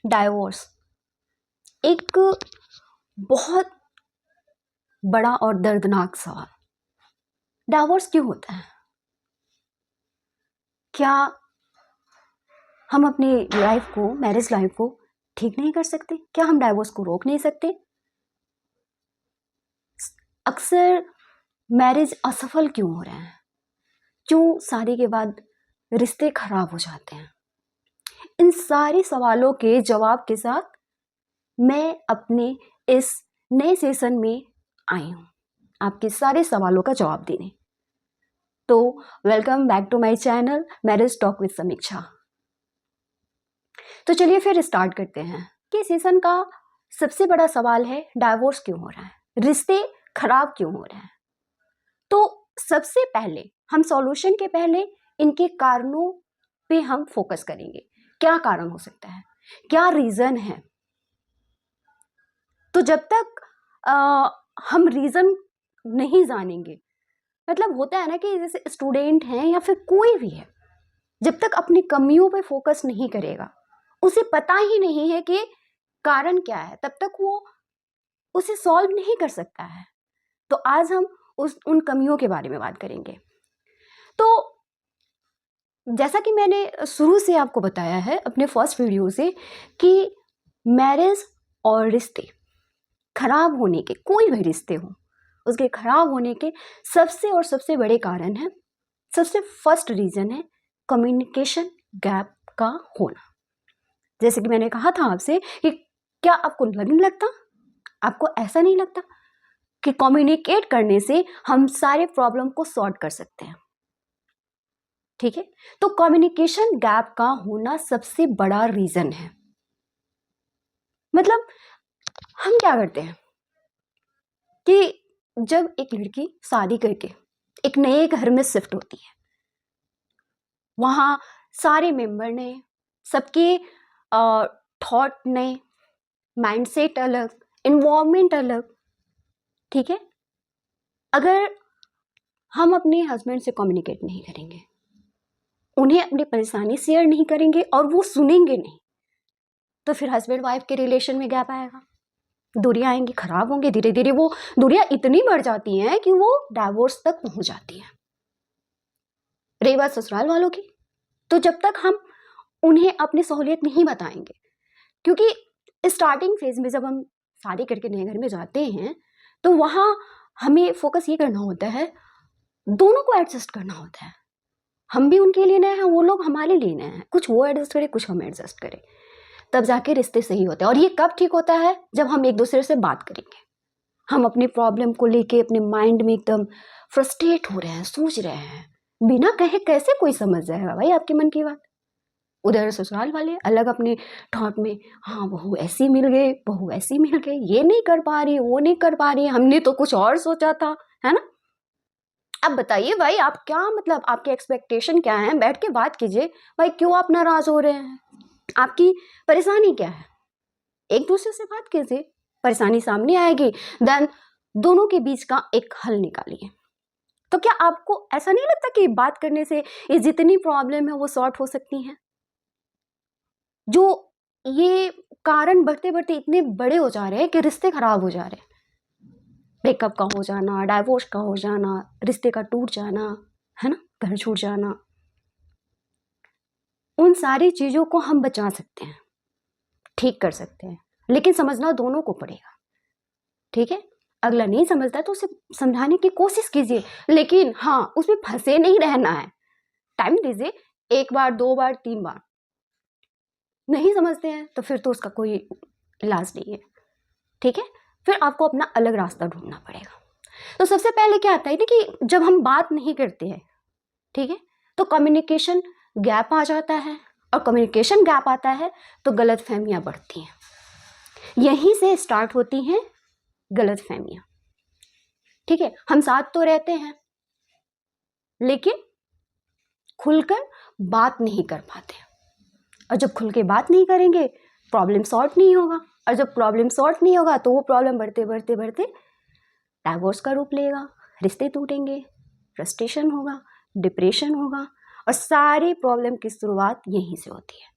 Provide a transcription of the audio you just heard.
Divorce एक बहुत बड़ा और दर्दनाक सवाल। डाइवोर्स क्यों होता है? क्या हम अपनी लाइफ को, मैरिज लाइफ को ठीक नहीं कर सकते? क्या हम डाइवोर्स को रोक नहीं सकते? अक्सर मैरिज असफल क्यों हो रहे हैं? क्यों शादी के बाद रिश्ते खराब हो जाते हैं? इन सारे सवालों के जवाब के साथ मैं अपने इस नए सेशन में आई हूँ आपके सारे सवालों का जवाब देने। तो welcome back to my channel marriage talk with Samiksha. तो चलिए फिर स्टार्ट करते हैं कि सेशन का सबसे बड़ा सवाल है डाइवोर्स क्यों हो रहा है, रिश्ते खराब क्यों हो रहे हैं। तो सबसे पहले हम सॉल्यूशन के पहले इनके कारणों पे हम फोकस करेंगे। क्या कारण हो सकता है, क्या रीजन है। तो जब तक हम रीजन नहीं जानेंगे, मतलब होता है ना कि जैसे स्टूडेंट हैं या फिर कोई भी है, जब तक अपनी कमियों पे फोकस नहीं करेगा, उसे पता ही नहीं है कि कारण क्या है, तब तक वो उसे सॉल्व नहीं कर सकता है। तो आज हम उन कमियों के बारे में बात करेंगे। तो जैसा कि मैंने शुरू से आपको बताया है अपने फर्स्ट वीडियो से कि मैरिज और रिश्ते खराब होने के, कोई भी रिश्ते हो उसके खराब होने के सबसे बड़े कारण है, सबसे फर्स्ट रीजन है कम्युनिकेशन गैप का होना। जैसे कि मैंने कहा था आपसे कि क्या आपको नहीं लगता, आपको ऐसा नहीं लगता कि कम्युनिकेट करने से हम सारे प्रॉब्लम को सॉल्व कर सकते हैं? ठीक है, तो कम्युनिकेशन गैप का होना सबसे बड़ा रीजन है। मतलब हम क्या करते हैं कि जब एक लड़की शादी करके एक नए घर में शिफ्ट होती है, वहां सारे मेंबर ने, सबके थॉट नए, माइंडसेट अलग, इन्वायरमेंट अलग। ठीक है, अगर हम अपने हस्बैंड से कम्युनिकेट नहीं करेंगे, उन्हें अपनी परेशानी शेयर नहीं करेंगे और वो सुनेंगे नहीं, तो फिर हस्बैंड वाइफ के रिलेशन में गैप आएगा, दूरियां आएंगी, खराब होंगे। धीरे धीरे वो दूरियां इतनी बढ़ जाती हैं कि वो डाइवोर्स तक पहुंच जाती है। रही बात ससुराल वालों की, तो जब तक हम उन्हें अपनी सहूलियत नहीं बताएंगे, क्योंकि स्टार्टिंग फेज में जब हम शादी करके नए घर में जाते हैं तो वहां हमें फोकस ये करना होता है, दोनों को एडजस्ट करना होता है। हम भी उनके लिए नए हैं, वो लोग हमारे लिए नए हैं, कुछ वो एडजस्ट करे, कुछ हम एडजस्ट करें, तब जाके रिश्ते सही होते हैं। और ये कब ठीक होता है? जब हम एक दूसरे से बात करेंगे, हम अपनी प्रॉब्लम को लेके अपने माइंड में एकदम फ्रस्ट्रेट हो रहे हैं, सोच रहे हैं, बिना कहे कैसे कोई समझ जाएगा भाई आपके मन की बात। उधर ससुराल वाले अलग अपने थॉट में, हाँ बहू ऐसी मिल गई, बहू ऐसी मिल गई, ये नहीं कर पा रही, वो नहीं कर पा रही, हमने तो कुछ और सोचा था, है ना। अब बताइए भाई, आप क्या, मतलब आपके एक्सपेक्टेशन क्या है? बैठ के बात कीजिए भाई, क्यों आप नाराज हो रहे हैं, आपकी परेशानी क्या है? एक दूसरे से बात कीजिए, परेशानी सामने आएगी, देन दोनों के बीच का एक हल निकालिए। तो क्या आपको ऐसा नहीं लगता कि बात करने से ये जितनी प्रॉब्लम है वो सॉर्ट हो सकती हैं? जो ये कारण बढ़ते बढ़ते इतने बड़े हो जा रहे हैं कि रिश्ते खराब हो जा रहे हैं, ब्रेकअप का हो जाना, डाइवोर्स का हो जाना, रिश्ते का टूट जाना, है ना, घर छूट जाना, उन सारी चीजों को हम बचा सकते हैं, ठीक कर सकते हैं, लेकिन समझना दोनों को पड़ेगा। ठीक है, अगला नहीं समझता तो उसे समझाने की कोशिश कीजिए, लेकिन हाँ उसमें फंसे नहीं रहना है। टाइम दीजिए, एक बार, दो बार, तीन बार। नहीं समझते हैं तो फिर तो उसका कोई इलाज नहीं है। ठीक है, फिर आपको अपना अलग रास्ता ढूंढना पड़ेगा। तो सबसे पहले क्या आता है ना कि जब हम बात नहीं करते हैं, ठीक है, तो कम्युनिकेशन गैप आ जाता है, और कम्युनिकेशन गैप आता है तो गलतफहमियां बढ़ती हैं। यहीं से स्टार्ट होती हैं गलतफहमियां। ठीक है, हम साथ तो रहते हैं लेकिन खुलकर बात नहीं कर पाते, और जब खुल के बात नहीं करेंगे प्रॉब्लम सॉल्व नहीं होगा, और जब प्रॉब्लम सॉल्व नहीं होगा तो वो प्रॉब्लम बढ़ते बढ़ते बढ़ते डाइवोर्स का रूप लेगा, रिश्ते टूटेंगे, फ्रस्ट्रेशन होगा, डिप्रेशन होगा, और सारी प्रॉब्लम की शुरुआत यहीं से होती है।